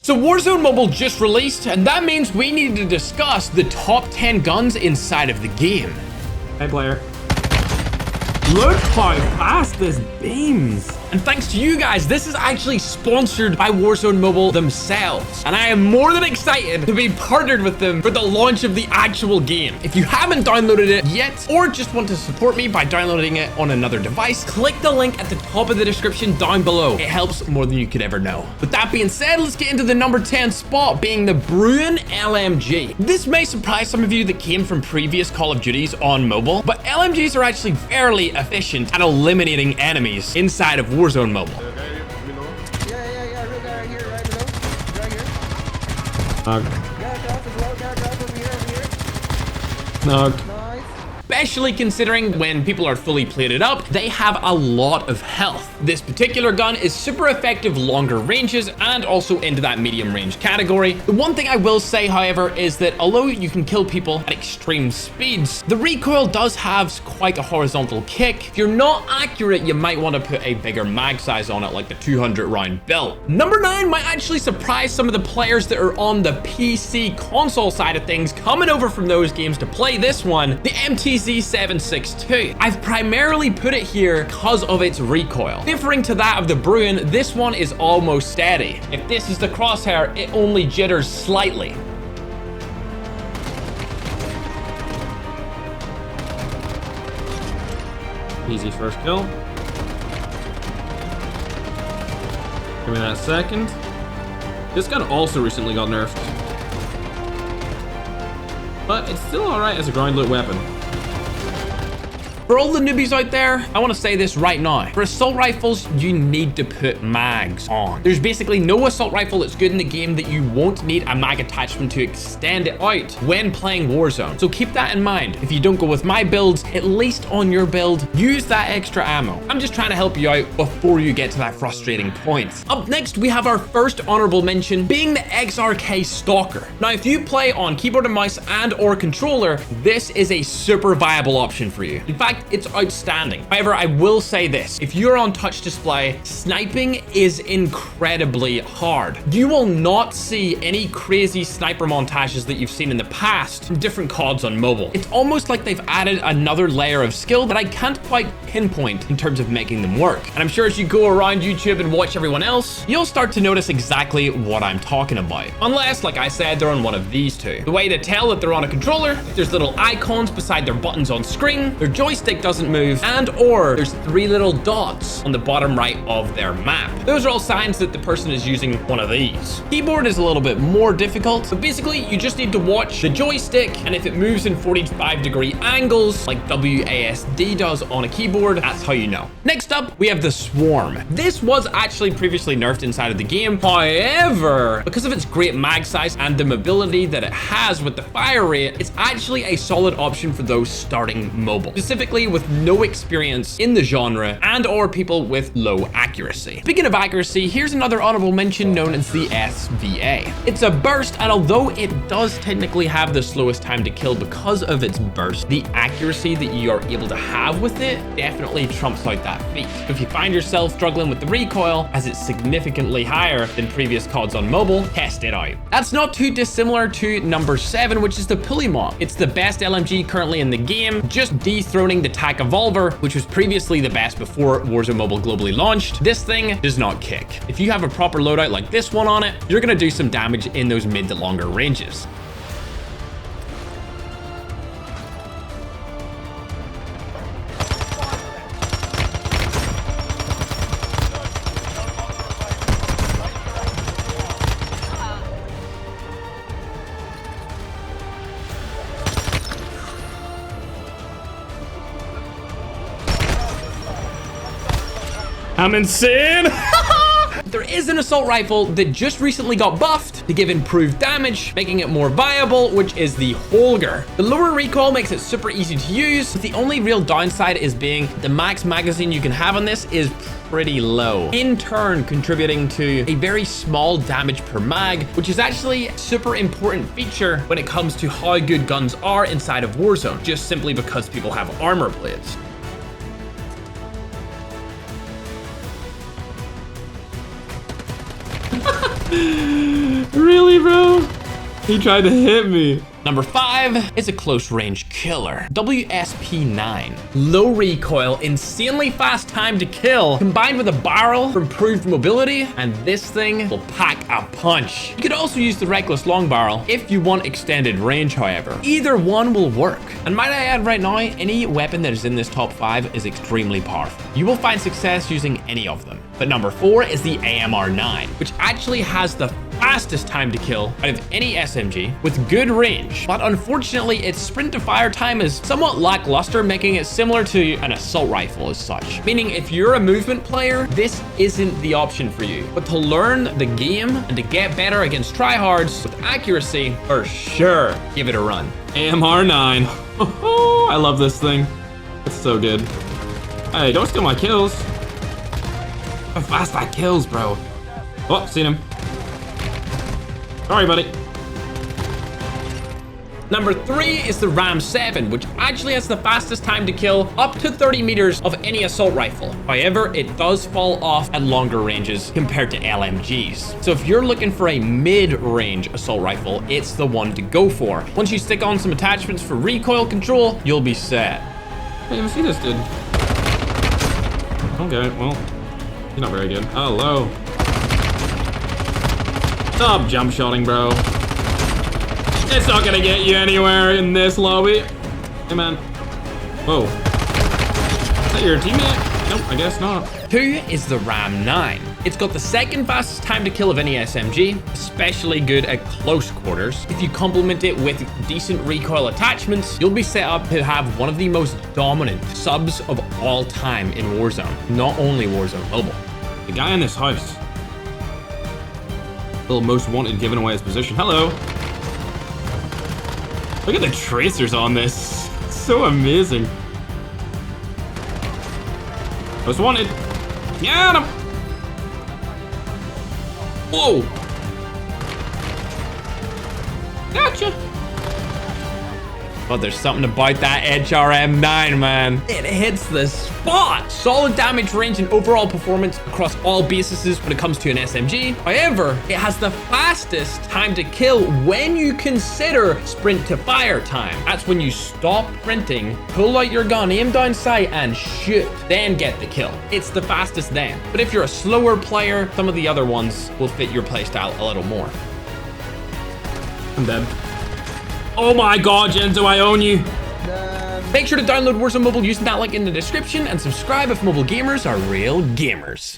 So Warzone Mobile just released, and that means we need to discuss the top 10 guns inside of the game. Hey, player. Look how fast this beams. And thanks to you guys, this is actually sponsored by Warzone Mobile themselves. And I am more than excited to be partnered with them for the launch of the actual game. If you haven't downloaded it yet, or just want to support me by downloading it on another device, click the link at the top of the description down below. It helps more than you could ever know. With that being said, let's get into the number 10 spot, being the Bruen LMG. This may surprise some of you that came from previous Call of Duties on mobile, but LMGs are actually fairly efficient at eliminating enemies inside of Warzone Mobile. Yeah, real guy right here, right below. Right here. Knock. Got a drop as well, got a drop over here. Knock. Nice. Especially considering when people are fully plated up, they have a lot of health. This particular gun is super effective longer ranges and also into that medium range category. The one thing I will say, however, is that although you can kill people at extreme speeds, the recoil does have quite a horizontal kick. If you're not accurate, you might want to put a bigger mag size on it, like the 200 round belt. Number 9 might actually surprise some of the players that are on the PC console side of things, coming over from those games to play this one, the MTZ-762. I've primarily put it here because of its recoil. Differing to that of the Bruen, this one is almost steady. If this is the crosshair, it only jitters slightly. Easy first kill. Give me that second. This gun also recently got nerfed, but it's still alright as a ground loot weapon. For all the newbies out there, I want to say this right now. For assault rifles, you need to put mags on. There's basically no assault rifle that's good in the game that you won't need a mag attachment to extend it out when playing Warzone. So keep that in mind. If you don't go with my builds, at least on your build, use that extra ammo. I'm just trying to help you out before you get to that frustrating point. Up next, we have our first honorable mention, being the XRK Stalker. Now, if you play on keyboard and mouse and or controller, this is a super viable option for you. In fact, it's outstanding. However, I will say this. If you're on touch display, sniping is incredibly hard. You will not see any crazy sniper montages that you've seen in the past from different CODs on mobile. It's almost like they've added another layer of skill that I can't quite pinpoint in terms of making them work. And I'm sure as you go around YouTube and watch everyone else, you'll start to notice exactly what I'm talking about. Unless, like I said, they're on one of these two. The way to tell that they're on a controller, there's little icons beside their buttons on screen, their joystick doesn't move, and or there's 3 little dots on the bottom right of their map. Those are all signs that the person is using one of these. Keyboard is a little bit more difficult, but basically you just need to watch the joystick, and if it moves in 45-degree angles like WASD does on a keyboard, that's how you know. Next up, we have the Swarm. This was actually previously nerfed inside of the game. However, because of its great mag size and the mobility that it has with the fire rate, it's actually a solid option for those starting mobile, specifically with no experience in the genre and or people with low accuracy. Speaking of accuracy, here's another honorable mention known as the SVA. It's a burst, and although it does technically have the slowest time to kill because of its burst, the accuracy that you are able to have with it definitely trumps out that feat. If you find yourself struggling with the recoil, as it's significantly higher than previous CODs on mobile, test it out. That's not too dissimilar to number 7, which is the Pulley Mob. It's the best LMG currently in the game, just dethroning the TAC Evolver, which was previously the best before Warzone Mobile globally launched. This thing does not kick. If you have a proper loadout like this one on it, you're gonna do some damage in those mid to longer ranges. I'm insane. There is an assault rifle that just recently got buffed to give improved damage, making it more viable, which is the Hogar. The lower recoil makes it super easy to use, but the only real downside is being the max magazine you can have on this is pretty low, in turn contributing to a very small damage per mag, which is actually a super important feature when it comes to how good guns are inside of Warzone, just simply because people have armor blades. He tried to hit me. Number 5 is a close range killer, WSP9. Low recoil, insanely fast time to kill, combined with a barrel for improved mobility, and this thing will pack a punch. You could also use the reckless long barrel if you want extended range, however. Either one will work. And might I add right now, any weapon that is in this top 5 is extremely powerful. You will find success using any of them. But number 4 is the AMR9, which actually has the fastest time to kill out of any SMG with good range. But unfortunately, its sprint to fire time is somewhat lackluster, making it similar to an assault rifle as such. Meaning if you're a movement player, this isn't the option for you. But to learn the game and to get better against tryhards with accuracy, for sure, give it a run. AMR9. I love this thing. It's so good. Hey, don't steal my kills. How fast that kills, bro. Oh, seen him. Sorry, buddy. Number 3 is the Ram 7, which actually has the fastest time to kill up to 30 meters of any assault rifle. However, it does fall off at longer ranges compared to LMGs. So if you're looking for a mid-range assault rifle, it's the one to go for. Once you stick on some attachments for recoil control, you'll be set. Hey, let's see this dude. Okay, well, he's not very good. Hello. Stop jump shotting, bro. It's not gonna get you anywhere in this lobby. Hey, man. Whoa. Is that your teammate? Nope, I guess not. 2 is the Ram 9. It's got the second fastest time to kill of any SMG, especially good at close quarters. If you complement it with decent recoil attachments, you'll be set up to have one of the most dominant subs of all time in Warzone. Not only Warzone Mobile. The guy in this house. Little most wanted giving away his position. Hello. Look at the tracers on this. It's so amazing. Most wanted. Get him. Whoa. Gotcha. But there's something about that HRM9, man. It hits the spot. Solid damage range and overall performance across all bases when it comes to an SMG. However, it has the fastest time to kill when you consider sprint to fire time. That's when you stop sprinting, pull out your gun, aim down sight, and shoot. Then get the kill. It's the fastest then. But if you're a slower player, some of the other ones will fit your playstyle a little more. I'm dead. Oh my god, Genzo, I own you. Make sure to download Warzone Mobile using that link in the description and subscribe if mobile gamers are real gamers.